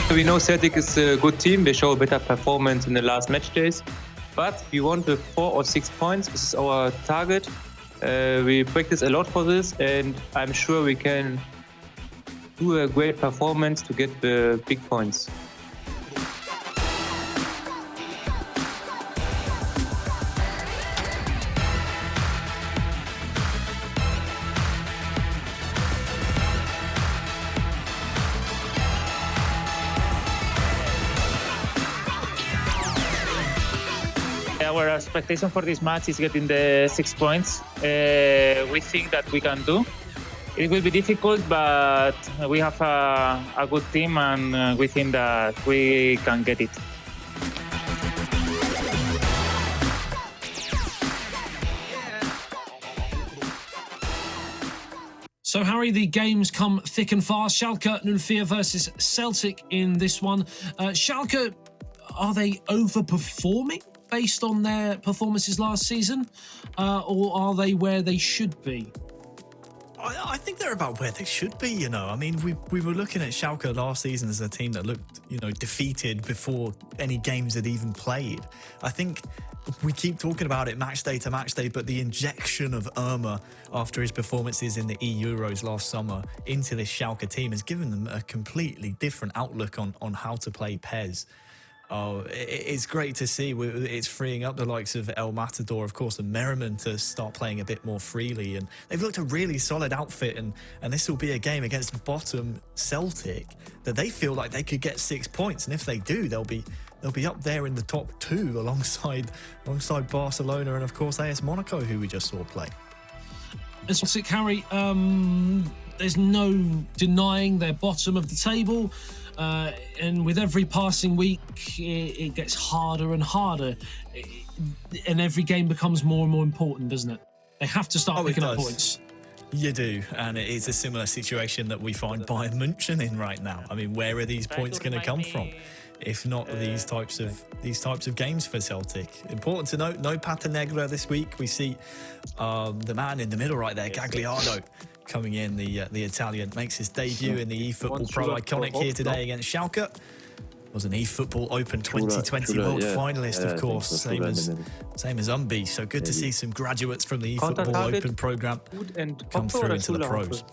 We know Celtic is a good team. They show a better performance in the last match days. But we want the 4 or 6 points. This is our target. We practice a lot for this, and I'm sure we can do a great performance to get the big points. Our expectation for this match is getting the 6 points. We think that we can do. It will be difficult, but we have a good team, and we think that we can get it. So, Harry, the games come thick and fast. Schalke 04 versus Celtic in this one. Schalke, are they overperforming based on their performances last season, or are they where they should be? I think they're about where they should be, you know. I mean, we were looking at Schalke last season as a team that looked, you know, defeated before any games had even played. I think we keep talking about it match day to match day, but the injection of Irma after his performances in the Euros last summer into this Schalke team has given them a completely different outlook on how to play PES. Oh, it's great to see. It's freeing up the likes of El Matador, of course, and Merriman to start playing a bit more freely. And they've looked a really solid outfit. And this will be a game against bottom Celtic that they feel like they could get 6 points. And if they do, they'll be up there in the top 2 alongside Barcelona and, of course, AS Monaco, who we just saw play. Celtic, Harry, there's no denying they're bottom of the table. And with every passing week, it gets harder and harder. And every game becomes more and more important, doesn't it? They have to start picking up points. You do, and it is a similar situation that we find Bayern Munchen in right now. I mean, where are these points going to come from? If not these types of games for Celtic. Important to note, no Paternegra this week. We see the man in the middle right there, Gagliardo, coming in. The Italian makes his debut in the eFootball.Pro IQONIQ here today against Schalke. Was an eFootball Open 2020 world finalist, of course, same as Umbi. So good to see some graduates from the eFootball Open program come through into the pros.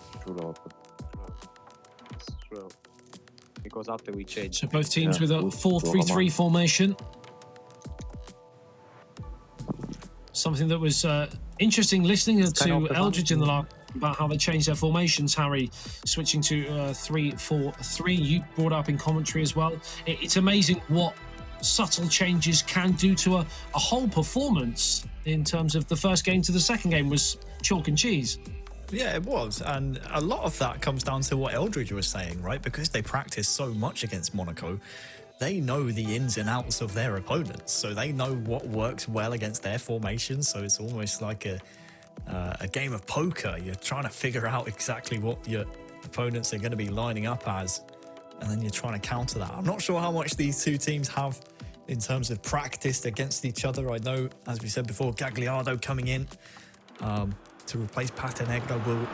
Because after we changed. So both teams with a 4-3-3 formation. Something that was interesting listening to Eldridge in the last about how they changed their formations, Harry, switching to 3-4-3. You brought up in commentary as well. It's amazing what subtle changes can do to a whole performance in terms of the first game to the second game was chalk and cheese. Yeah, it was. And a lot of that comes down to what Eldridge was saying, right? Because they practice so much against Monaco, they know the ins and outs of their opponents. So they know what works well against their formation. So it's almost like a game of poker. You're trying to figure out exactly what your opponents are going to be lining up as, and then you're trying to counter that. I'm not sure how much these two teams have in terms of practice against each other. I know, as we said before, Gagliardo coming in to replace Paternegra will,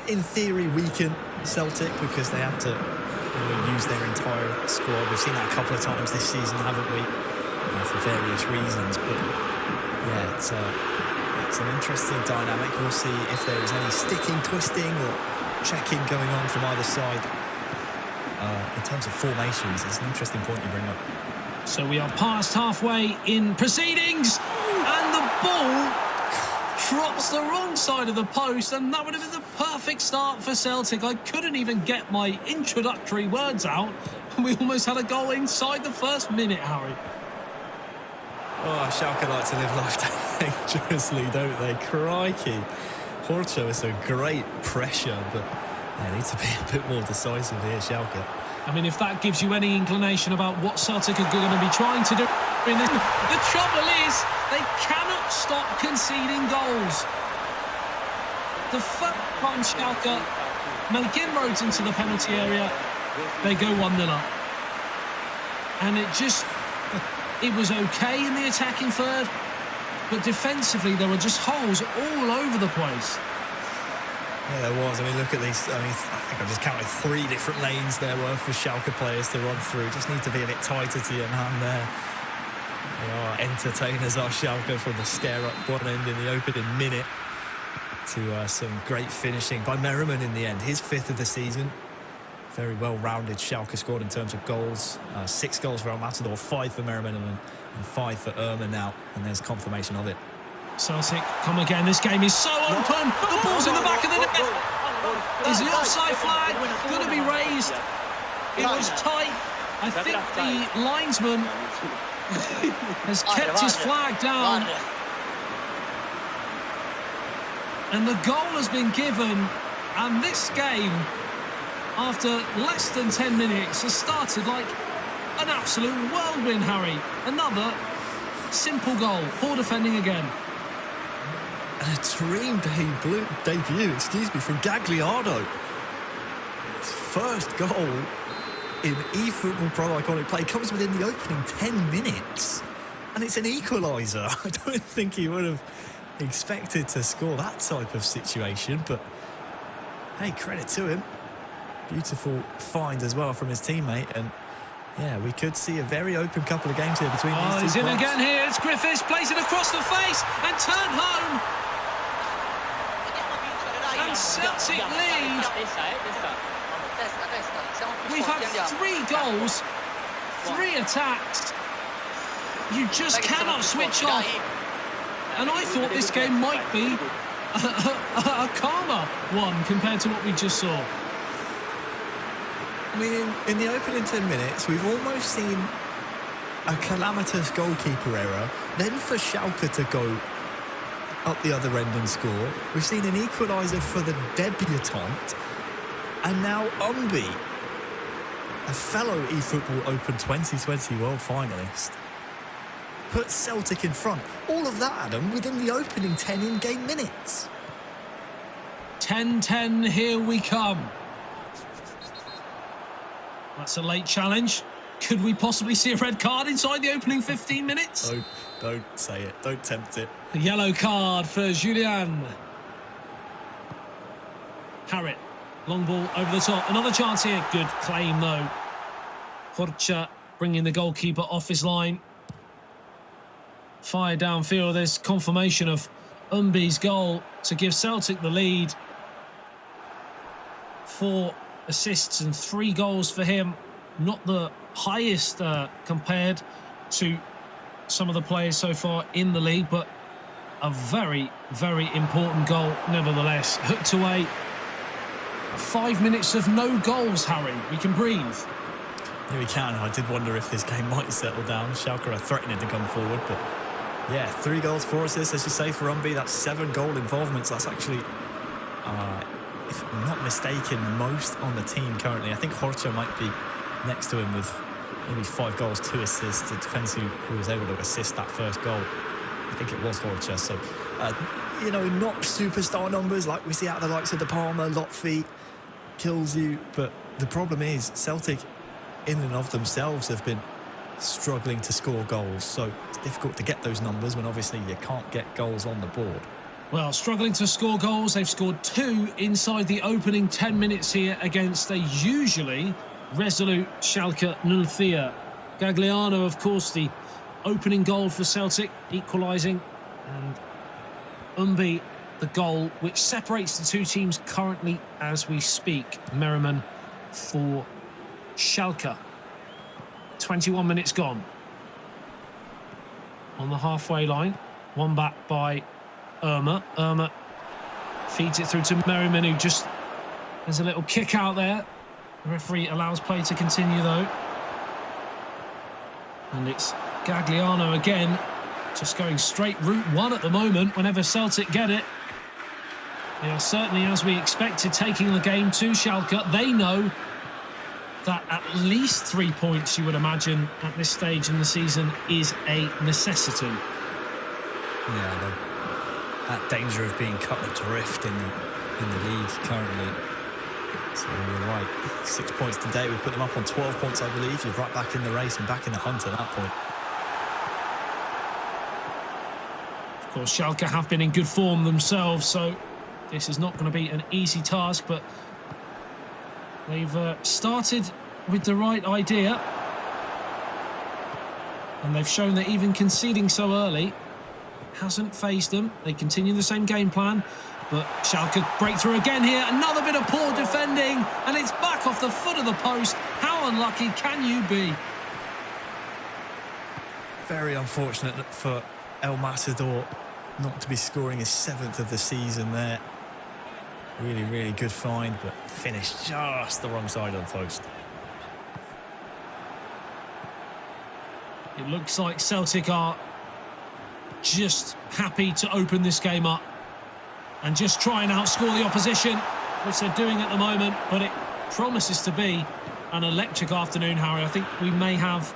in theory, weaken Celtic because they have to use their entire squad. We've seen that a couple of times this season, haven't we? For various reasons. But yeah, it's an interesting dynamic. We'll see if there is any sticking, twisting, or checking going on from either side. In terms of formations, it's an interesting point you bring up. So we are past halfway in proceedings, and the ball drops the wrong side of the post, and that would have been the perfect start for Celtic. I couldn't even get my introductory words out, and we almost had a goal inside the first minute, Harry. Oh, Schalke like to live life dangerously, don't they? Crikey. Porto is a great pressure, but They need to be a bit more decisive here, Schalke. I mean, if that gives you any inclination about what Celtic are going to be trying to do in this, the trouble is they cannot stop conceding goals. The first time Schalke make inroads into the penalty area, they go 1-0 up. And it was okay in the attacking third, but defensively there were just holes all over the place. Yeah, there was. I mean, look at these. I think I just counted 3 different lanes there were for Schalke players to run through. Just need to be a bit tighter to your man there. They are entertainers, are Schalke, from the scare up one end in the opening minute to some great finishing by Merriman in the end. His 5th of the season. Very well-rounded Schalke squad in terms of goals. 6 goals for Matador, 5 for Merriman and 5 for Irma now. And there's confirmation of it. Celtic come again. This game is so open. The ball's in the back of the net. Is the offside flag going to be raised? It was tight. I think the linesman has kept his flag down. And the goal has been given. And this game, after less than 10 minutes, has started like an absolute whirlwind, Harry. Another simple goal. Poor defending again. And a dream debut, from Gagliardo. His first goal in eFootball.Pro iconic play comes within the opening 10 minutes. And it's an equaliser. I don't think he would have expected to score that type of situation, but hey, credit to him. Beautiful find as well from his teammate, and yeah, we could see a very open couple of games here between these two. He's in again here. It's Griffiths, plays it across the face and turned home. And Celtic lead. We've had 3 goals, 3 attacks. You just cannot switch off. And I thought this game might be a calmer one compared to what we just saw. I mean, in the opening 10 minutes, we've almost seen a calamitous goalkeeper error. Then for Schalke to go up the other end and score. We've seen an equaliser for the debutant. And now Umbi, a fellow eFootball Open 2020 world finalist, puts Celtic in front. All of that, Adam, within the opening 10 in-game minutes. 10-10, here we come. That's a late challenge. Could we possibly see a red card inside the opening 15 minutes? Don't say it. Don't tempt it. A yellow card for Julian. Harrit, long ball over the top. Another chance here. Good claim, though. Horcha bringing the goalkeeper off his line. Fire downfield. There's confirmation of Umbi's goal to give Celtic the lead. 4 assists and 3 goals for him. Not the highest compared to some of the players so far in the league, but a very, very important goal nevertheless. Hooked away. 5 minutes of no goals, Harry. We can breathe. Yeah, we can. I did wonder if this game might settle down. Schalke are threatening to come forward, but yeah, 3 goals, 4 assists, as you say, for Umbi. That's 7 goal involvements. That's actually, if I'm not mistaken, most on the team currently. I think Horcha might be next to him with maybe 5 goals, 2 assists. It depends who was able to assist that first goal. I think it was Horcha. So, you know, not superstar numbers like we see out of the likes of De Palma, Lotfi, kills you. But the problem is Celtic, in and of themselves, have been struggling to score goals. So it's difficult to get those numbers when obviously you can't get goals on the board. Well, struggling to score goals. They've scored 2 inside the opening 10 minutes here against a usually resolute Schalke 04. Gagliano, of course, the opening goal for Celtic, equalising, and Umbi, the goal which separates the 2 teams currently as we speak. Merriman for Schalke. 21 minutes gone. On the halfway line, one back by Irma. Irma feeds it through to Merriman, who just has a little kick out there. The referee allows play to continue, though. And it's Gagliano again, just going straight route 1 at the moment whenever Celtic get it. Yeah, certainly as we expected, taking the game to Schalke. They know that at least 3 points, you would imagine, at this stage in the season is a necessity. Yeah, that danger of being cut adrift in the league currently. So you're right, 6 points today. We put them up on 12 points, I believe. You're right back in the race and back in the hunt at that point. Of course, Schalke have been in good form themselves, so this is not going to be an easy task, but they've started with the right idea. And they've shown that even conceding so early hasn't fazed them. They continue the same game plan, but Schalke break through again here. Another bit of poor defending, and it's back off the foot of the post. How unlucky can you be? Very unfortunate for El Matador not to be scoring his 7th of the season there. Really, really good find, but finished just the wrong side of the post. It looks like Celtic are just happy to open this game up and just try and outscore the opposition, which they're doing at the moment, but it promises to be an electric afternoon, Harry. I think we may have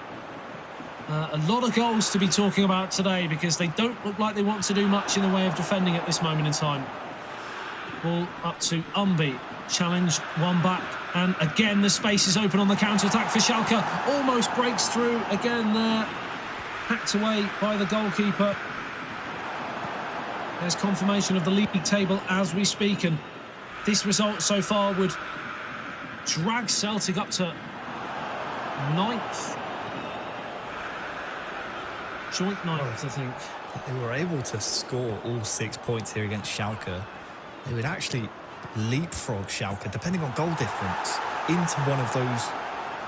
a lot of goals to be talking about today, because they don't look like they want to do much in the way of defending at this moment in time. Ball up to Umbi, challenge one back, and again the space is open on the counter-attack for Schalke. Almost breaks through again there, hacked away by the goalkeeper. There's confirmation of the league table as we speak, and this result so far would drag Celtic up to 9th. Joint 9th, I think. If they were able to score all 6 points here against Schalke, they would actually leapfrog Schalke, depending on goal difference, into one of those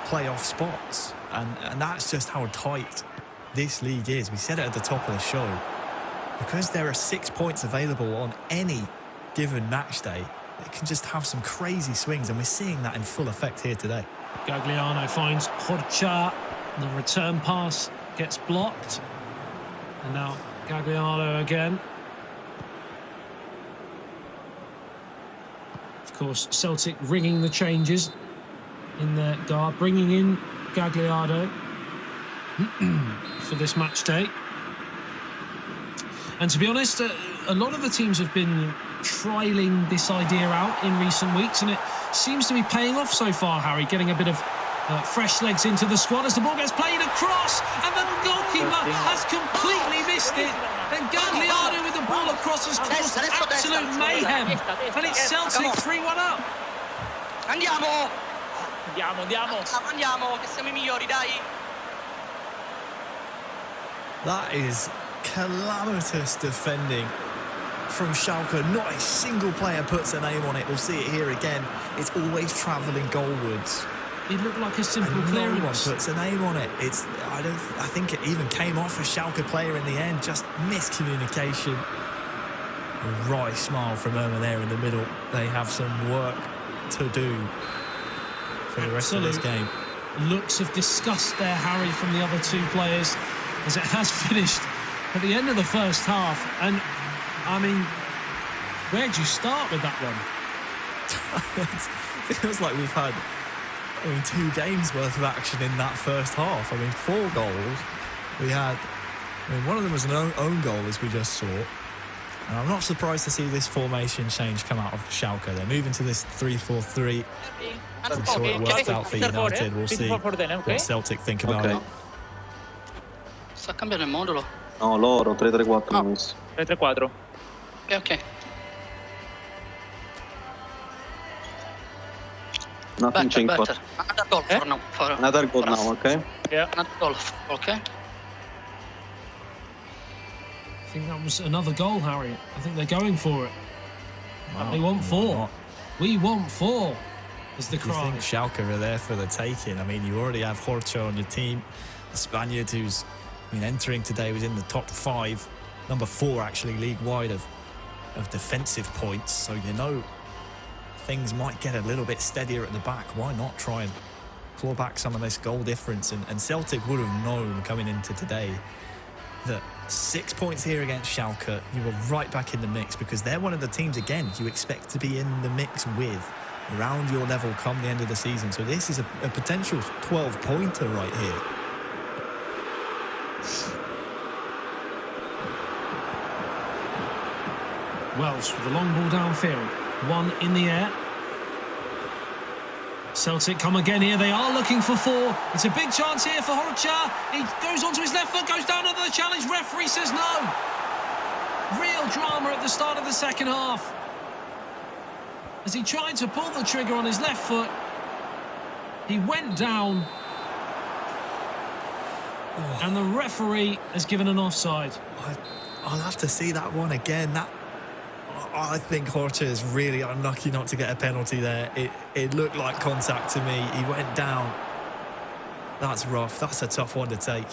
playoff spots. And that's just how tight this league is. We said it at the top of the show. Because there are 6 points available on any given match day, it can just have some crazy swings, and we're seeing that in full effect here today. Gagliano finds Horcha. The return pass gets blocked. And now Gagliano again. Of course, Celtic ringing the changes in their guard, bringing in Gagliano for this match day. And to be honest, a lot of the teams have been trialling this idea out in recent weeks, and it seems to be paying off so far, Harry, getting a bit of fresh legs into the squad as the ball gets played across, and the goalkeeper has completely missed it. And Gagliano with the ball across has caused absolute mayhem, and it's Celtic 3-1 up. Andiamo! Andiamo. Andiamo, che siamo I migliori, dai! That is calamitous defending from Schalke. Not a single player puts a name on it. We'll see it here again. It's always travelling goalwards. It looked like a simple clearance. No one puts a name on it. I think it even came off a Schalke player in the end. Just miscommunication. A wry smile from Irma there in the middle. They have some work to do for the rest of this game. Looks of disgust there, Harry, from the other two players, as it has finished at the end of the first half. And I mean, where'd you start with that one? It feels like we've had 2 games worth of action in that first half. 4 goals. We had, one of them was an own goal, as we just saw. And I'm not surprised to see this formation change come out of Schalke. They're moving to this 3-4-3. We saw it worked out for United. We'll see what Celtic think about it. Sta cambiando il modulo? No, loro 3-3-4 hanno messo. 3-3-4. Ok. Nothing changed. Another goal for now. Another goal now, okay? Yeah. Another goal, okay? I think that was another goal, Harry. I think they're going for it. Wow. They want 4. We want 4, is the cry. You think Schalke are there for the taking? You already have Horcha on your team. The Spaniard who's entering today was in the top 5. Number 4, actually, league-wide of defensive points. So, things might get a little bit steadier at the back. Why not try and claw back some of this goal difference? And Celtic would have known coming into today that 6 points here against Schalke, you were right back in the mix, because they're one of the teams, again, you expect to be in the mix with, around your level come the end of the season. So this is a potential 12-pointer right here. Welsh with the long ball downfield. One in the air. Celtic come again here. They are looking for 4. It's a big chance here for Horcha. He goes onto his left foot, goes down under the challenge. Referee says no. Real drama at the start of the second half, as he tried to pull the trigger on his left foot. He went down. And the referee has given an offside. I'll have to see that one again. I think Horcha is really unlucky not to get a penalty there. It looked like contact to me. He went down. That's rough. That's a tough one to take.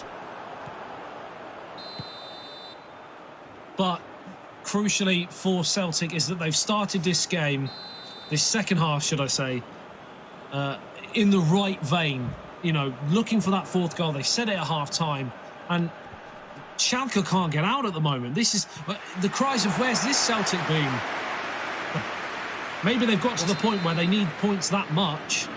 But crucially for Celtic is that they've started this game, this second half, should I say, in the right vein. You know, looking for that 4th goal. They set it at half-time, and Schalke can't get out at the moment. This is the cries of, where's this Celtic been? Maybe they've got to the point where they need points that much.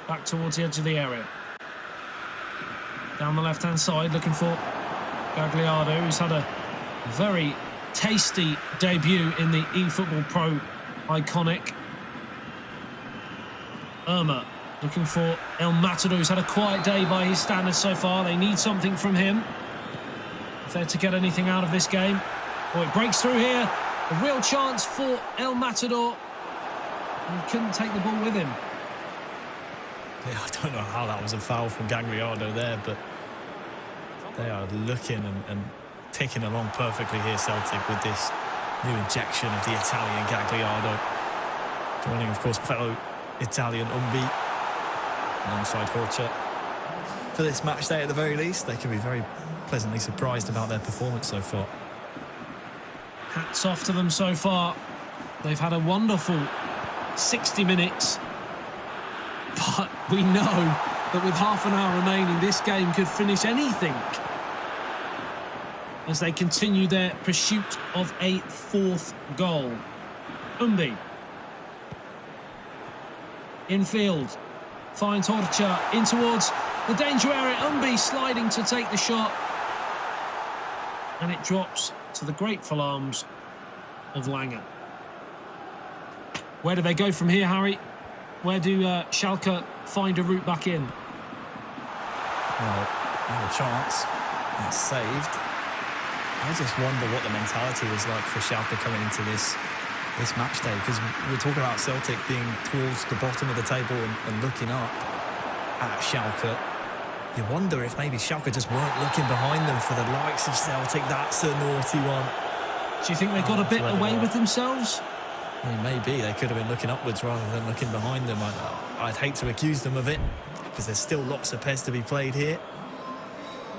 Back towards the edge of the area. Down the left-hand side, looking for Gagliardo, who's had a very tasty debut in the eFootball.Pro IQONIQ. Irma looking for El Matador, who's had a quiet day by his standards so far. They need something from him if they're to get anything out of this game. Oh, it breaks through here. A real chance for El Matador. He couldn't take the ball with him. Yeah, I don't know how that was a foul from Gagliardo there, but they are looking and ticking along perfectly here, Celtic, with this new injection of the Italian Gagliardo. Joining, of course, fellow Italian Umbi alongside Horcha. For this match day, at the very least, they can be very pleasantly surprised about their performance so far. Hats off to them so far. They've had a wonderful 60 minutes. But we know that with half an hour remaining, this game could finish anything, as they continue their pursuit of a 4th goal. Umbi. Infield. Finds Horcha in towards the danger area. Umbi sliding to take the shot. And it drops to the grateful arms of Lange. Where do they go from here, Harry? Where do Schalke find a route back in? Well, no chance. It's saved. I just wonder what the mentality was like for Schalke coming into this match day, because we're talking about Celtic being towards the bottom of the table and looking up at Schalke. You wonder if maybe Schalke just weren't looking behind them for the likes of Celtic. That's a naughty one. Do you think they got a bit away with themselves? I mean, maybe they could have been looking upwards rather than looking behind them. I'd hate to accuse them of it, because there's still lots of PES to be played here.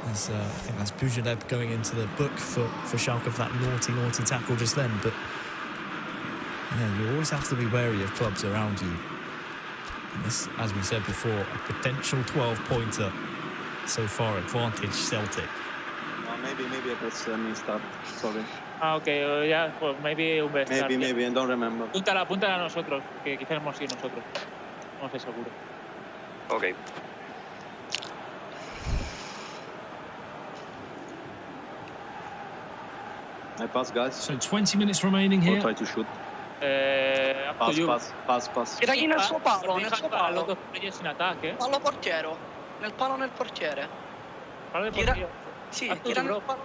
I think that's Bujaleb going into the book for Schalke for that naughty tackle just then. But yeah, you always have to be wary of clubs around you. And this, as we said before, a potential 12-pointer. So far, advantage Celtic. Maybe I press start. Sorry. Okay, yeah, well, maybe un best start. Maybe, I don't remember. Apúntala a nosotros, que quizás hemos sido nosotros. No estoy seguro. Okay. I pass, guys. So 20 minutes remaining here. Or try to shoot. Pass. Tira nel suo palo, Nel suo palo. Dos players in attack, eh? Palo portiero. Nel palo nel portiere. Palo del Tira. portiere. Sì, Arthur, tira bro. nel palo.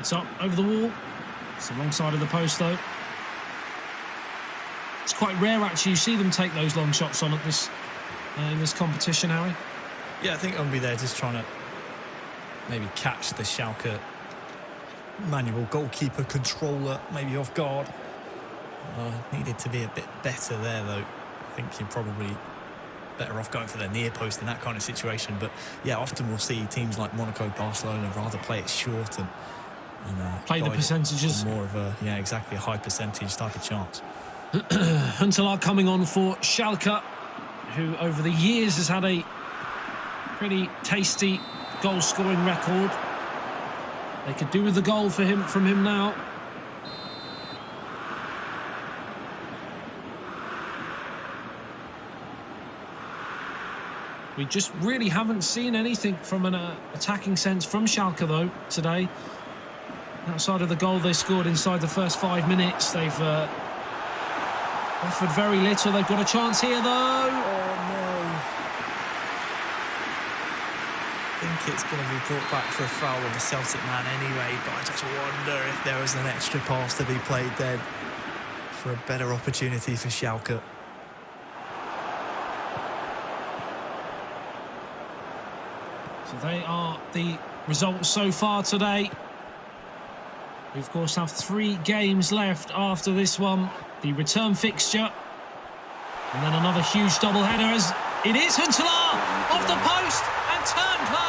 It's up over the wall. It's the wrong side of the post, though. It's quite rare, actually. You see them take those long shots on at this in this competition, Harry. Yeah, I think Umbi there just trying to maybe catch the Schalke manual goalkeeper controller, maybe off guard. Needed to be a bit better there, though. I think you probably better off going for their near post in that kind of situation. But yeah, often we'll see teams like Monaco, Barcelona rather play it short and play the percentages. More of a, yeah, exactly, a high percentage type of chance. Huntelaar coming on for Schalke, who over the years has had a pretty tasty goal-scoring record. They could do with the goal from him now. We just really haven't seen anything from an attacking sense from Schalke, though, today. Outside of the goal they scored inside the first 5 minutes, they've offered very little. They've got a chance here, though. Oh, no. I think it's going to be brought back for a foul of the Celtic man anyway, but I just wonder if there was an extra pass to be played then for a better opportunity for Schalke. So they are the results so far today. We, of course, have 3 games left after this one. The return fixture. And then another huge doubleheader as it is Huntelaar off the post and turned home.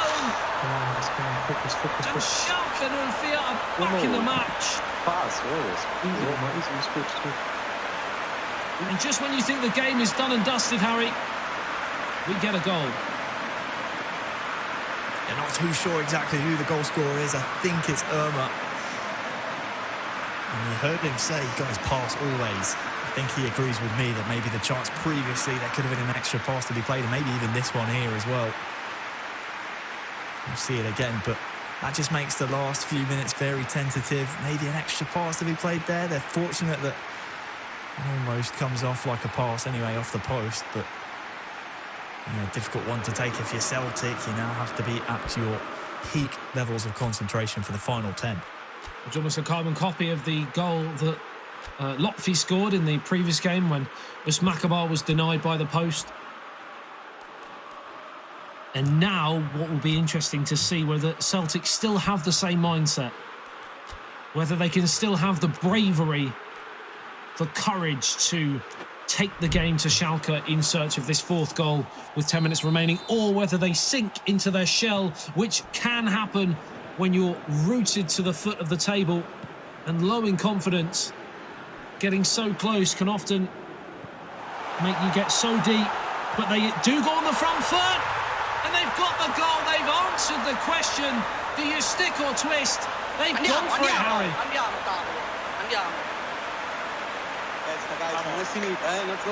Focus. And Schalke 04 are back in the match. Pass, always. Easy. And just when you think the game is done and dusted, Harry, we get a goal. They're not too sure exactly who the goal scorer is. I think it's Irma. And you heard him say, guys, pass always. I think he agrees with me that maybe the chance previously, there could have been an extra pass to be played, and maybe even this one here as well. We'll see it again, but that just makes the last few minutes very tentative. Maybe an extra pass to be played there. They're fortunate that it almost comes off like a pass anyway, off the post, but yeah, difficult one to take if you're Celtic. You now have to be at your peak levels of concentration for the final 10. It's almost a carbon copy of the goal that Lotfi scored in the previous game when Usmakabar was denied by the post. And now what will be interesting to see whether Celtic still have the same mindset, whether they can still have the bravery, the courage to take the game to Schalke in search of this 4th goal with 10 minutes remaining, or whether they sink into their shell, which can happen when you're rooted to the foot of the table and low in confidence. Getting so close can often make you get so deep, but they do go on the front foot and they've got the goal. They've answered the question, do you stick or twist? They've gone for it, Harry. Andiamo.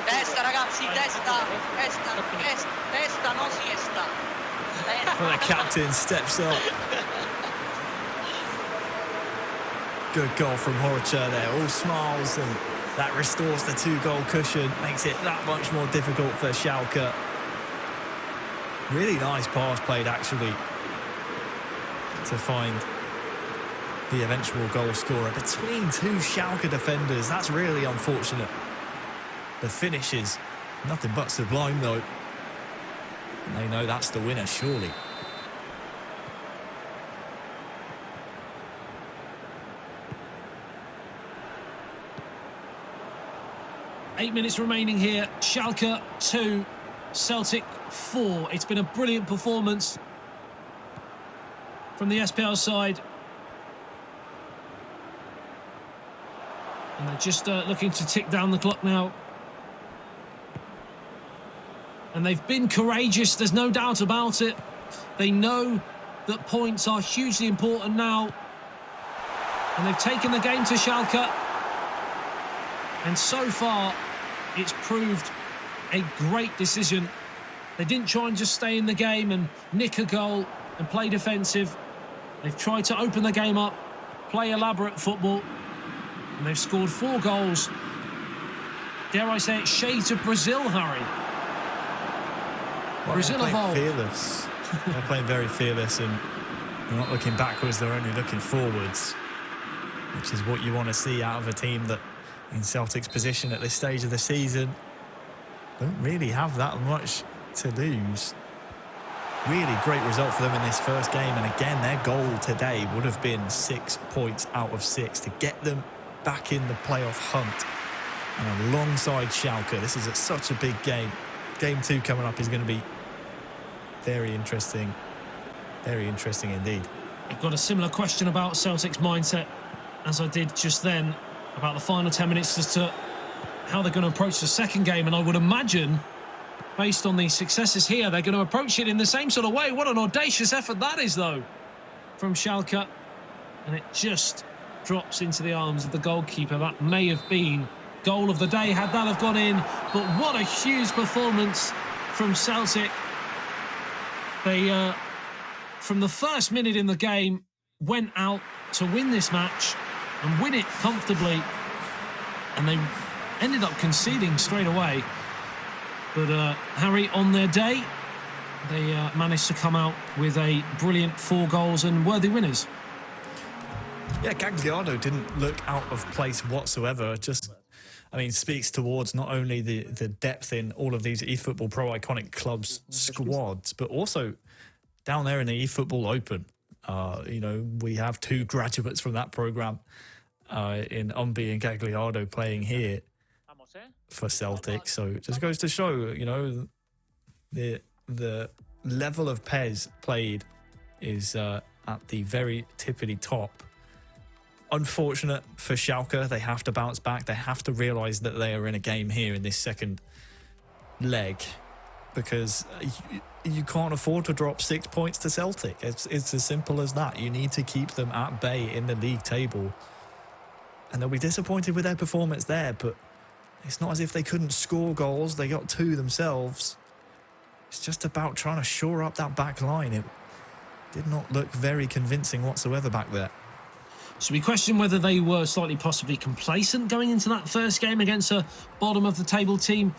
Testa, ragazzi, testa, non siesta. Well, the captain steps up. Good goal from Horcha there, all smiles, and that restores the 2-goal cushion, makes it that much more difficult for Schalke. Really nice pass played, actually, to find the eventual goal scorer between 2 Schalke defenders. That's really unfortunate. The finish is nothing but sublime, though. And they know that's the winner, surely. Eight minutes remaining here. Schalke 2, Celtic 4. It's been a brilliant performance from the SPL side. And they're just looking to tick down the clock now. And they've been courageous, there's no doubt about it. They know that points are hugely important now. And they've taken the game to Schalke. And so far, it's proved a great decision. They didn't try and just stay in the game and nick a goal and play defensive. They've tried to open the game up, play elaborate football. And they've scored 4 goals. Dare I say it, shades of Brazil, Harry. Well, Brazil they're playing evolved. fearless. They're playing very fearless, and they're not looking backwards, they're only looking forwards, which is what you want to see out of a team that, in Celtic's position at this stage of the season, don't really have that much to lose. Really great result for them in this first game, and again, their goal today would have been 6 points out of 6 to get them back in the playoff hunt. And alongside Schalke, this is such a big game. game 2 coming up is going to be very interesting. Very interesting indeed. I've got a similar question about Celtic's mindset as I did just then about the final 10 minutes as to how they're going to approach the second game. And I would imagine, based on the successes here, they're going to approach it in the same sort of way. What an audacious effort that is, though, from Schalke. And it just drops into the arms of the goalkeeper. That may have been goal of the day had that have gone in. But what a huge performance from Celtic. They, from the first minute in the game, went out to win this match and win it comfortably. And they ended up conceding straight away. But Harry, on their day, they managed to come out with a brilliant 4 goals and worthy winners. Yeah, Gagliardo didn't look out of place whatsoever. Just, I mean, speaks towards not only the depth in all of these eFootball.Pro IQONIQ clubs squads, but also down there in the eFootball Open. You know, we have 2 graduates from that program in Umbi and Gagliardo playing here for Celtic. So it just goes to show, you know, the level of PES played is at the very tippity top. Unfortunate for Schalke, they have to bounce back. They have to realise that they are in a game here in this second leg, because you can't afford to drop 6 points to Celtic. It's as simple as that. You need to keep them at bay in the league table, and they'll be disappointed with their performance there, but it's not as if they couldn't score goals. They got 2 themselves. It's just about trying to shore up that back line. It did not look very convincing whatsoever back there. So we question whether they were slightly possibly complacent going into that first game against a bottom of the table team.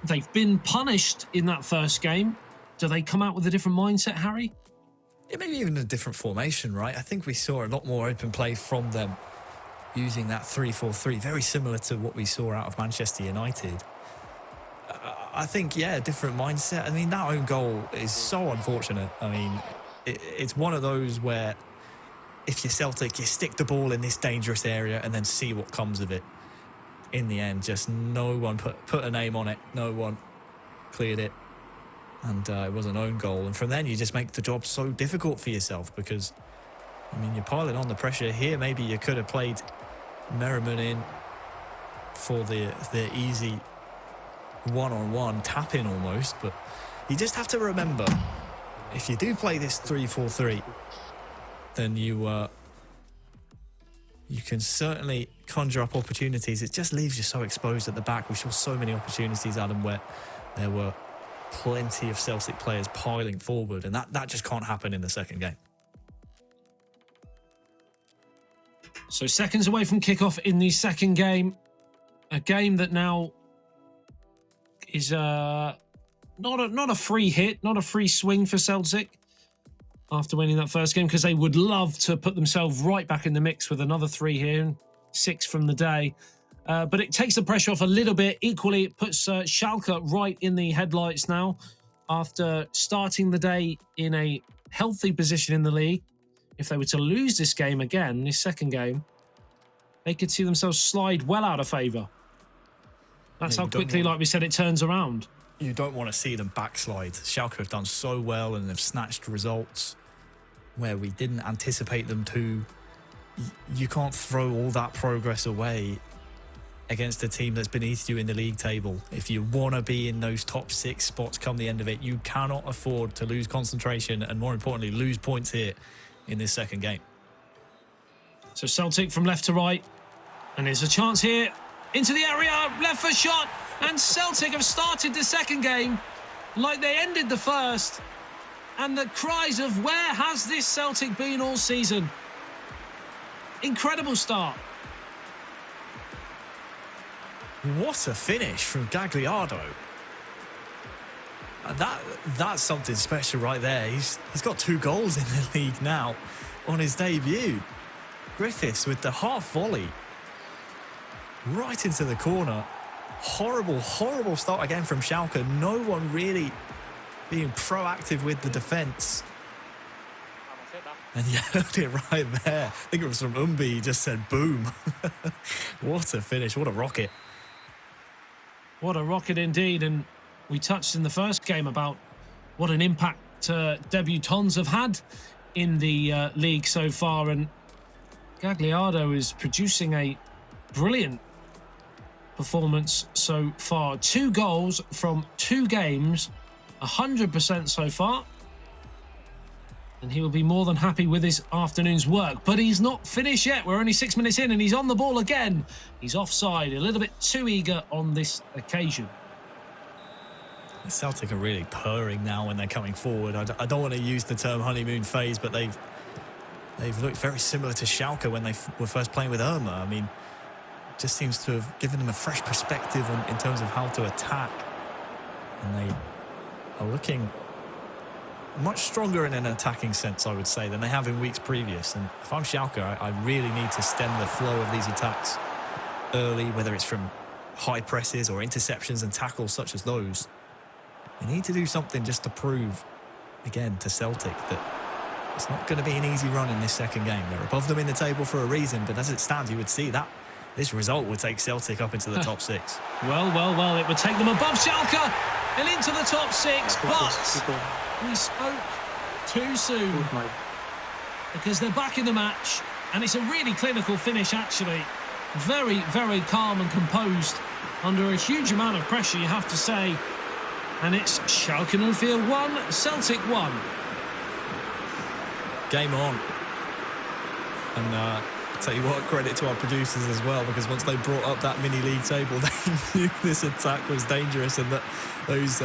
They've been punished in that first game. Do they come out with a different mindset, Harry? Yeah, maybe even a different formation, right? I think we saw a lot more open play from them using that 3-4-3, very similar to what we saw out of Manchester United. I think, yeah, different mindset. I mean, that own goal is so unfortunate. I mean, it's one of those where if you're Celtic, you stick the ball in this dangerous area and then see what comes of it. In the end, just no one put a name on it. No one cleared it. And it was an own goal. And from then, you just make the job so difficult for yourself because, I mean, you're piling on the pressure here. Maybe you could have played Merriman in for the easy one-on-one tap-in almost. But you just have to remember, if you do play this 3-4-3, then you can certainly conjure up opportunities. It just leaves you so exposed at the back. We saw so many opportunities, Adam, where there were plenty of Celtic players piling forward, and that just can't happen in the second game. So seconds away from kickoff in the second game, a game that now is not a free hit, not a free swing for Celtic after winning that first game, because they would love to put themselves right back in the mix with another 3 here, 6 from the day. But it takes the pressure off a little bit. Equally, it puts Schalke right in the headlights now after starting the day in a healthy position in the league. If they were to lose this game again, this second game, they could see themselves slide well out of favour. That's how quickly, like we said, it turns around. You don't want to see them backslide. Schalke have done so well and they've snatched results where we didn't anticipate them to. You can't throw all that progress away against a team that's beneath you in the league table. If you want to be in those top 6 spots come the end of it, you cannot afford to lose concentration and, more importantly, lose points here in this second game. So Celtic from left to right, and there's a chance here into the area, left foot shot, and Celtic have started the second game like they ended the first, and the cries of where has this Celtic been all season? Incredible start. What a finish from Gagliardo. That's something special right there. He's got 2 goals in the league now on his debut. Griffiths with the half volley right into the corner. Horrible, horrible start again from Schalke. No one really being proactive with the defence. And you heard it right there. I think it was from Umbi. He just said boom. What a finish. What a rocket. What a rocket indeed. And We touched in the first game about what an impact debutants have had in the league so far, and Gagliardo is producing a brilliant performance so far. 2 goals from 2 games, 100% so far. And he will be more than happy with his afternoon's work. But he's not finished yet. We're only 6 minutes in and he's on the ball again. He's offside, a little bit too eager on this occasion. Celtic are really purring now when they're coming forward. I don't want to use the term honeymoon phase, but they've looked very similar to Schalke when they were first playing with Roma. I mean, it just seems to have given them a fresh perspective in terms of how to attack. And they are looking much stronger in an attacking sense, I would say, than they have in weeks previous. And if I'm Schalke, I really need to stem the flow of these attacks early, whether it's from high presses or interceptions and tackles such as those. They need to do something just to prove, again, to Celtic that it's not going to be an easy run in this second game. They're above them in the table for a reason, but as it stands, you would see that this result would take Celtic up into the top 6. Well, it would take them above Schalke and into the top 6, but we spoke too soon because they're back in the match, and it's a really clinical finish, actually. Very, very calm and composed under a huge amount of pressure, you have to say. And it's Schalke 04 1, Celtic 1. Game on. And I'll tell you what, credit to our producers as well, because once they brought up that mini-league table, they knew this attack was dangerous and that those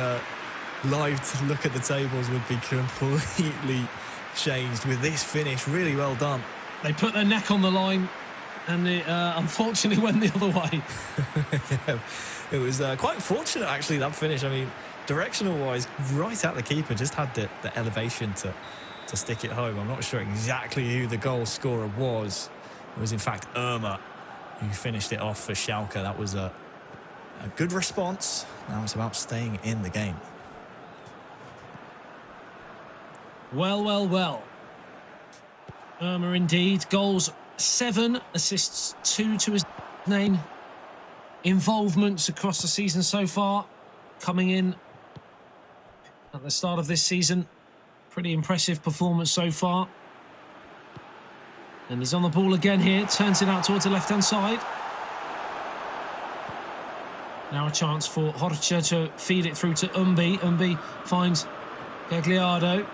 live look at the tables would be completely changed with this finish. Really well done. They put their neck on the line, and it unfortunately went the other way. Yeah, it was quite fortunate, actually, that finish. I mean, directional-wise, right at the keeper, just had the elevation to stick it home. I'm not sure exactly who the goal scorer was. It was, in fact, Irma who finished it off for Schalke. That was a good response. Now it's about staying in the game. Well. Irma indeed. Goals 7, assists 2 to his name. Involvements across the season so far. Coming in at the start of this season. Pretty impressive performance so far. And he's on the ball again here. Turns it out towards the left-hand side. Now a chance for Horcher to feed it through to Umbi. Umbi finds Gagliardo.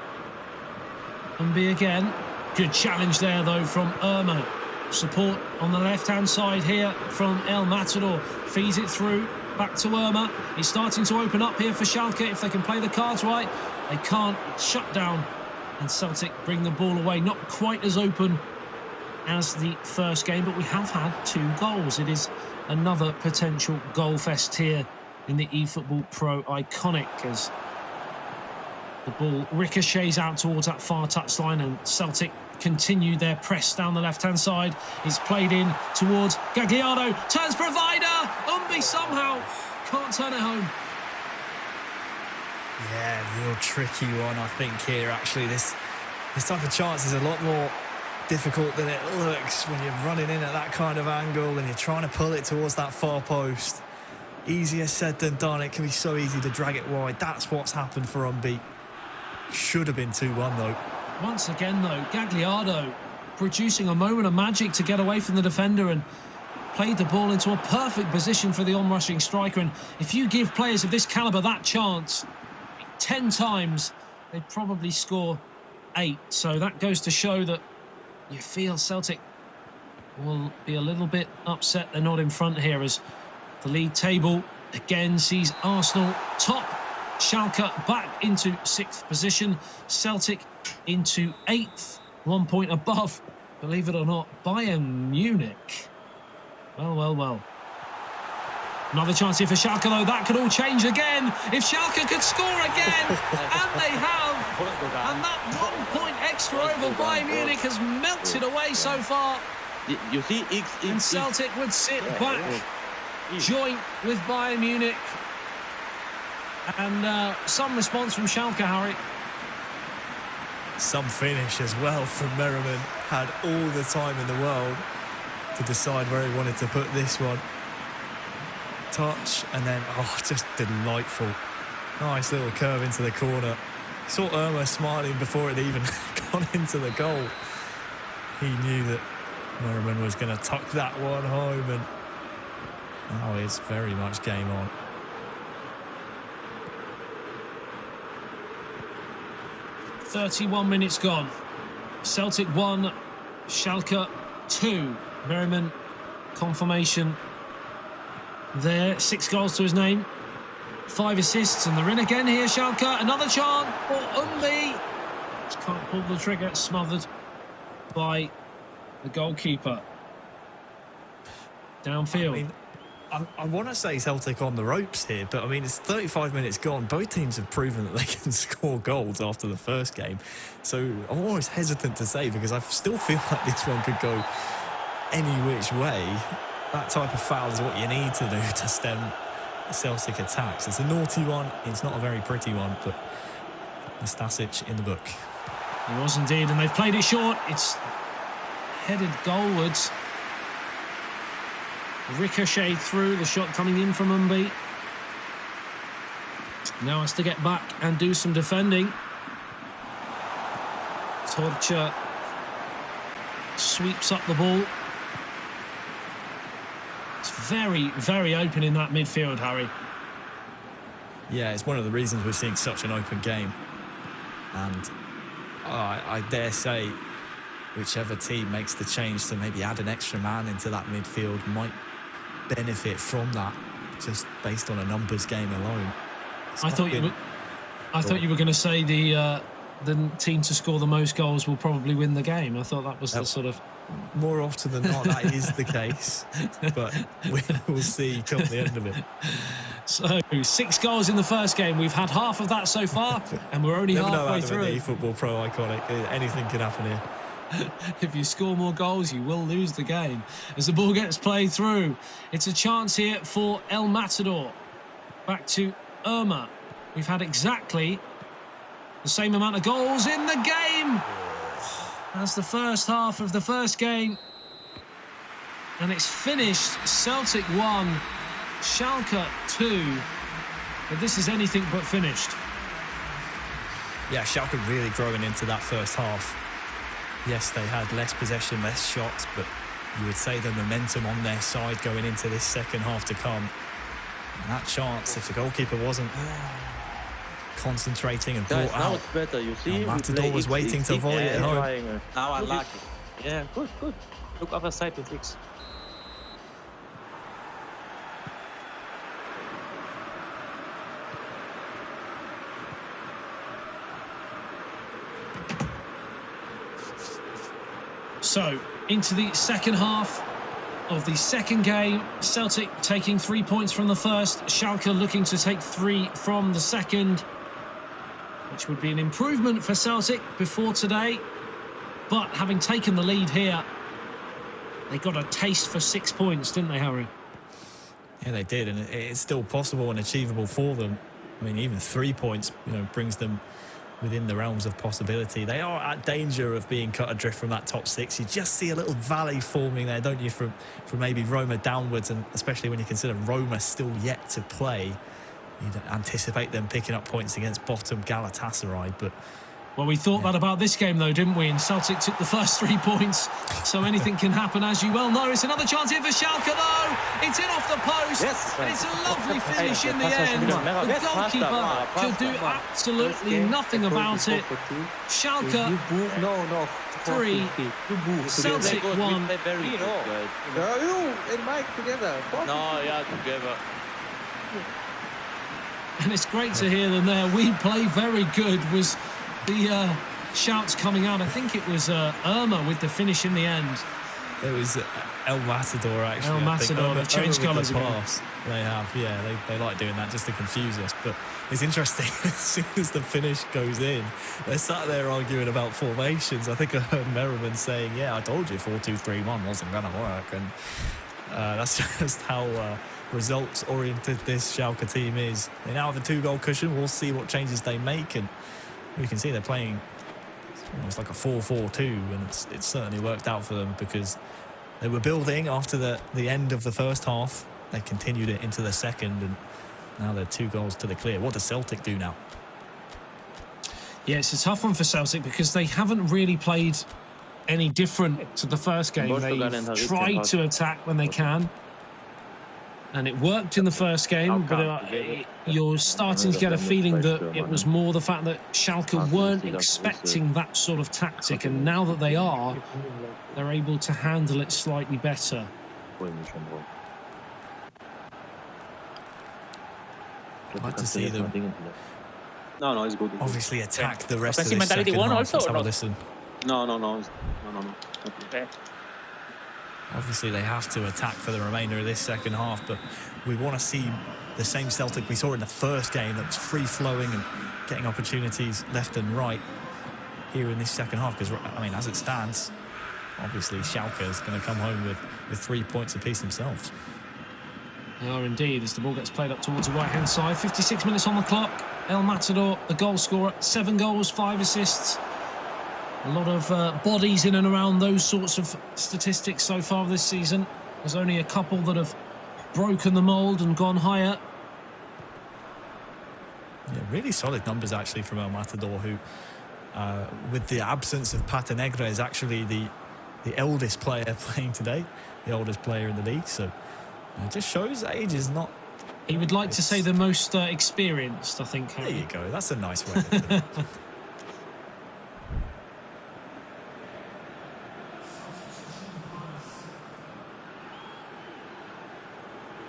Umbi again. Good challenge there, though, from Irma. Support on the left-hand side here from El Matador. Feeds it through. Back to Irma. He's starting to open up here for Schalke if they can play the cards right. They can't. Shut down. And Celtic bring the ball away. Not quite as open as the first game, but we have had 2 goals. It is another potential goal fest here in the eFootball.Pro IQONIQ as the ball ricochets out towards that far touchline, and Celtic continue their press down the left-hand side. It's played in towards Gagliardo. Turns provider. Umbi somehow can't turn it home. Yeah, real tricky one, I think, here, actually. This type of chance is a lot more difficult than it looks when you're running in at that kind of angle and you're trying to pull it towards that far post. Easier said than done. It can be so easy to drag it wide. That's what's happened for Umbi. Should have been 2-1, though. Once again, though, Gagliardo producing a moment of magic to get away from the defender and played the ball into a perfect position for the on-rushing striker. And if you give players of this calibre that chance 10 times, they'd probably score 8. So that goes to show that you feel Celtic will be a little bit upset they're not in front here, as the league table again sees Arsenal top, Schalke back into 6th position, Celtic into 8th, 1 point above, believe it or not, Bayern Munich. Well. Another chance here for Schalke, though. That could all change again if Schalke could score again. And they have. And that 1 point extra over Bayern Munich has melted away so far. You see, and Celtic would sit back, joint with Bayern Munich. And some response from Schalke, Harry. Some finish as well from Merriman. Had all the time in the world to decide where he wanted to put this one. Touch, and then, just delightful Nice little curve into the corner. Saw Irma smiling before it even gone into the goal. He knew that Merriman was going to tuck that one home, and now it's very much game on. "31 minutes gone. Celtic 1, Schalke 2. Merriman, confirmation there. 6 goals to his name. 5 assists, and they're in again here, Schalke. Another chance for Umbi. Just can't pull the trigger, smothered by the goalkeeper. Downfield. I mean, I want to say Celtic on the ropes here, but I mean, it's 35 minutes gone. Both teams have proven that they can score goals after the first game. So I'm always hesitant to say, because I still feel like this one could go any which way. That type of foul is what you need to do to stem Celtic attacks. It's a naughty one. It's not a very pretty one, but Nastasic in the book. He was indeed, and they've played it short. It's headed goalwards. Ricochet through, the shot coming in from Umbi. Now has to get back and do some defending. Torture sweeps up the ball. It's very, very open in that midfield, Harry. Yeah, it's one of the reasons we're seeing such an open game. And I dare say whichever team makes the change to maybe add an extra man into that midfield might benefit from that, just based on a numbers game alone. I thought you were going to say the team to score the most goals will probably win the game. I thought that was the sort of... More often than not, that is the case. But we'll see come the end of it. So, 6 goals in the first game. We've had half of that so far, and we're only halfway through. Never know, eFootball.Pro IQONIQ. Anything can happen here. If you score more goals, you will lose the game. As the ball gets played through, it's a chance here for El Matador. Back to Irma. We've had exactly the same amount of goals in the game as the first half of the first game. And it's finished. Celtic 1, Schalke 2. But this is anything but finished. Yeah, Schalke really growing into that first half. Yes, they had less possession, less shots, but you would say the momentum on their side going into this second half to come. And that chance, if the goalkeeper wasn't concentrating and brought out, now it's better, you see. Matador was waiting to volley it home. Now I like it. Yeah, good, good. Look other side to fix. So, into the second half of the second game. Celtic taking 3 points from the first. Schalke looking to take 3 from the second, which would be an improvement for Celtic before today. But having taken the lead here, they got a taste for 6 points, didn't they, Harry? Yeah, they did, and it's still possible and achievable for them. I mean, even 3 points, brings them within the realms of possibility. They are at danger of being cut adrift from that top 6. You just see a little valley forming there, don't you, from maybe Roma downwards, and especially when you consider Roma still yet to play. You'd anticipate them picking up points against bottom Galatasaray, but... Well, we thought that about this game, though, didn't we? And Celtic took the first 3 points, so anything can happen, as you well know. It's another chance here for Schalke, though. It's in off the post. Yes. And it's a lovely finish in the end. The goalkeeper could do absolutely nothing about it. Schalke 3, Celtic 1. Very good. You and Mike together. No, yeah, together. And it's great to hear them there. We play very good was the shouts coming out. I think it was Irma with the finish in the end. It was El Matador, actually. El Matador, they've changed colours again. They have, yeah. They like doing that just to confuse us. But it's interesting, as soon as the finish goes in, they're sat there arguing about formations. I think I heard Merriman saying, yeah, I told you 4-2-3-1 wasn't going to work. And that's just how results-oriented this Schalke team is. They now have a 2-goal cushion. We'll see what changes they make. And you can see they're playing almost like a 4-4-2, and it's certainly worked out for them, because they were building after the end of the first half. They continued it into the second, and Now they're 2 goals to the clear. What does Celtic do now? Yeah, it's a tough one for Celtic because they haven't really played any different to the first game. They've tried to attack when they can, and it worked in the first game, but you're starting to get a feeling that it was more the fact that Schalke weren't expecting that sort of tactic, and now that they are, they're able to handle it slightly better. I'd like to see them. No, it's good. Obviously, attack the rest of Offensive this mentality second won half. also, Let's or have a not? listen. No. Okay. Obviously, they have to attack for the remainder of this second half, but we want to see the same Celtic we saw in the first game that was free-flowing and getting opportunities left and right here in this second half. Because, I mean, as it stands, obviously, Schalke is going to come home with 3 points apiece themselves. They are indeed, as the ball gets played up towards the right-hand side. 56 minutes on the clock. El Matador, the goal scorer, 7 goals, 5 assists. A lot of bodies in and around those sorts of statistics so far this season. There's only a couple that have broken the mould and gone higher. Yeah, really solid numbers, actually, from El Matador, who, with the absence of Patenegre, is actually the eldest player playing today, the oldest player in the league. So it just shows age is not... He would like to say the most experienced, I think. There you go. That's a nice way to put it.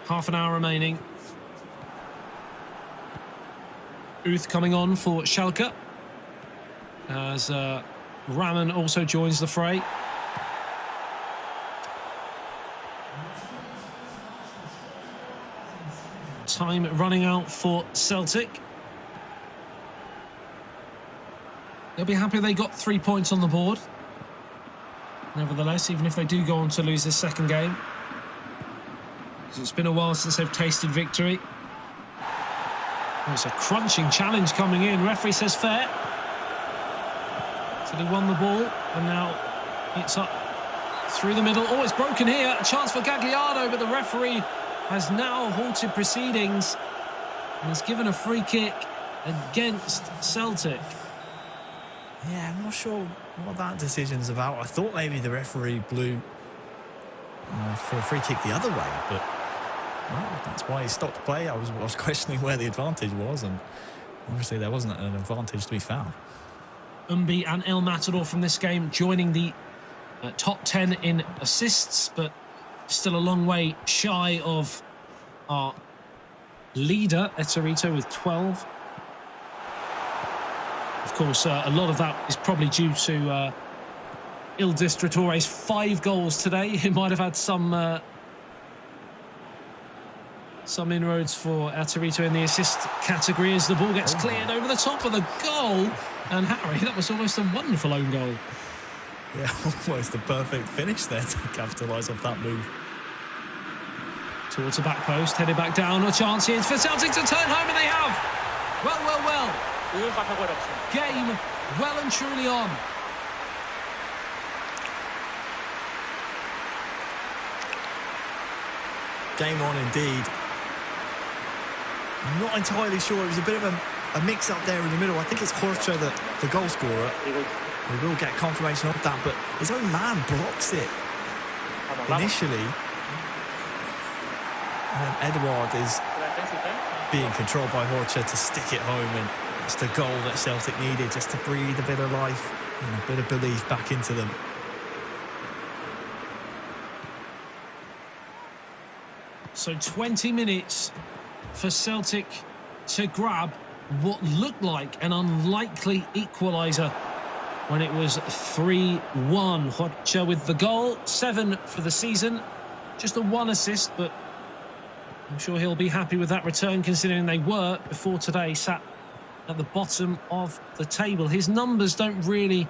Half an hour remaining. Uth coming on for Schalke, as Raman also joins the fray. Time running out for Celtic. They'll be happy they got 3 points on the board. Nevertheless, even if they do go on to lose this second game, because it's been a while since they've tasted victory. Oh, it's a crunching challenge coming in. Referee says fair. So he won the ball, and now it's up through the middle. Oh, it's broken here. A chance for Gagliardo, but the referee has now halted proceedings and has given a free kick against Celtic. Yeah, I'm not sure what that decision's about. I thought maybe the referee blew for a free kick the other way, but well, that's why he stopped play. I was questioning where the advantage was, and obviously there wasn't an advantage to be found. Umbi and El Matador from this game joining the top 10 in assists, but still a long way shy of our leader, Eterito, with 12. Of course, a lot of that is probably due to Il Distrattore's 5 goals today. He might have had some inroads for Eterito in the assist category as the ball gets cleared over the top of the goal. And Harry, that was almost a wonderful own goal. Yeah, almost a perfect finish there to capitalise off that move. Towards the back post, headed back down. A chance here for Celtic to turn home, and they have. Well. Game well and truly on. Game on indeed. I'm not entirely sure. It was a bit of a mix-up there in the middle. I think it's Horcha, the goal scorer. We will get confirmation of that, but his own man blocks it initially. And Edouard is being controlled by Horcha to stick it home, and it's the goal that Celtic needed just to breathe a bit of life and a bit of belief back into them. So 20 minutes for Celtic to grab what looked like an unlikely equaliser when it was 3-1. Horcha with the goal, 7 for the season. Just a 1 assist, but I'm sure he'll be happy with that return, considering they were, before today, sat at the bottom of the table. His numbers don't really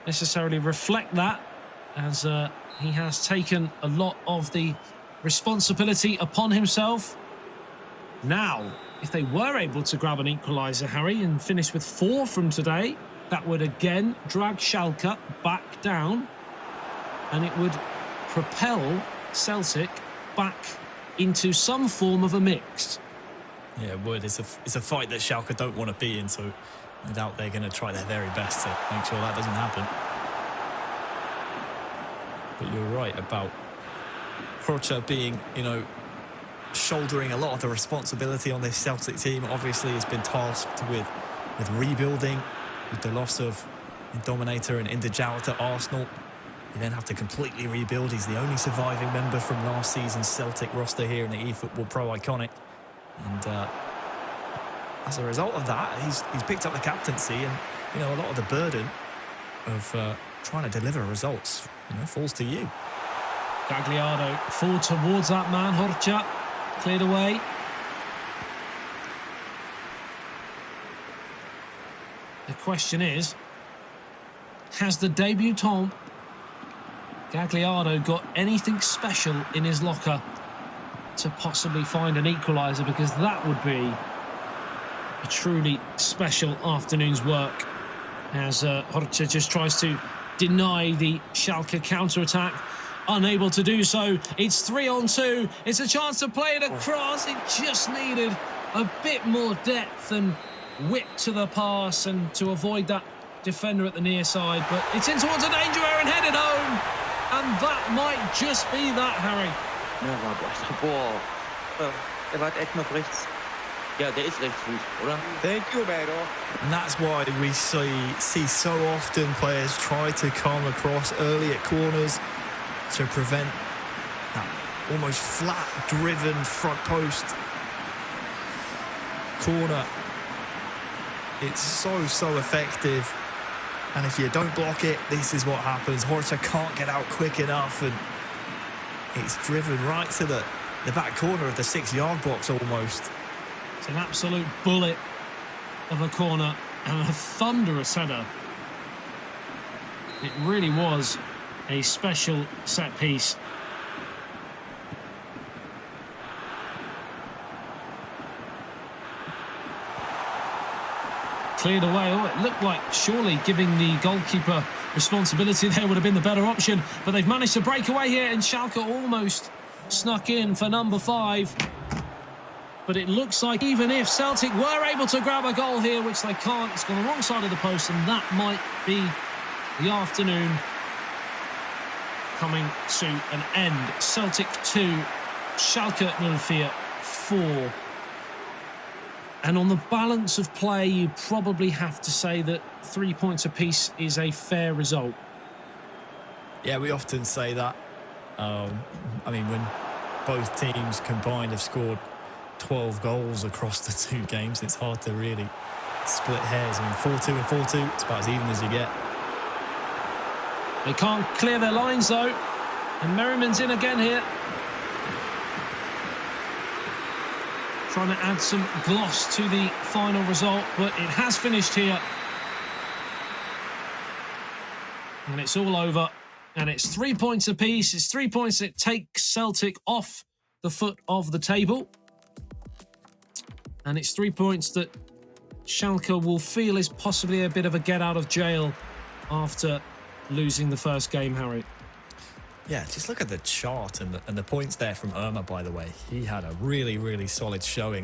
necessarily reflect that, as he has taken a lot of the responsibility upon himself. Now, if they were able to grab an equaliser, Harry, and finish with 4 from today, that would again drag Schalke back down, and it would propel Celtic back into some form of a mix. Yeah, it would. It's a fight that Schalke don't want to be in, so no doubt they're going to try their very best to make sure that doesn't happen. But you're right about Rocha being, shouldering a lot of the responsibility on this Celtic team. Obviously, he's been tasked with rebuilding, with the loss of Dominator and Indijala to Arsenal. You then have to completely rebuild. He's the only surviving member from last season's Celtic roster here in the eFootball.Pro IQONIQ. And as a result of that, he's picked up the captaincy, and a lot of the burden of trying to deliver results falls to you. Gagliardo forward towards that man, Horcha, cleared away. The question is, has the debutant Gagliardo got anything special in his locker to possibly find an equaliser? Because that would be a truly special afternoon's work, as Horcha just tries to deny the Schalke counter-attack. Unable to do so. It's 3-on-2. It's a chance to play it across. It just needed a bit more depth and width to the pass and to avoid that defender at the near side. But it's in towards a danger area and headed home. And that might just be that, Harry. Ja, der war echt noch rechts. Ja, der ist Rechtsfuß, oder? Thank you, Beto. And that's why we see so often players try to come across early at corners to prevent that almost flat-driven front post corner. It's so effective. And if you don't block it, this is what happens. Horta can't get out quick enough, and it's driven right to the back corner of the 6-yard box almost. It's an absolute bullet of a corner and a thunderous header. It really was a special set piece. Cleared away. Oh, it looked like surely giving the goalkeeper responsibility there would have been the better option, but they've managed to break away here, and Schalke almost snuck in for number 5. But it looks like even if Celtic were able to grab a goal here, which they can't, it's gone the wrong side of the post, and that might be the afternoon coming to an end. Celtic 2, Schalke 04. And on the balance of play, you probably have to say that 3 points apiece is a fair result. Yeah, we often say that. I mean, when both teams combined have scored 12 goals across the 2 games, it's hard to really split hairs. I mean, 4-2 and 4-2, it's about as even as you get. They can't clear their lines, though. And Merriman's in again here. Trying to add some gloss to the final result, but it has finished here. And it's all over. And it's 3 points apiece. It's 3 points that take Celtic off the foot of the table. And it's 3 points that Schalke will feel is possibly a bit of a get out of jail after losing the first game, Harry. Yeah, just look at the chart and the points there from Irma, by the way. He had a really solid showing.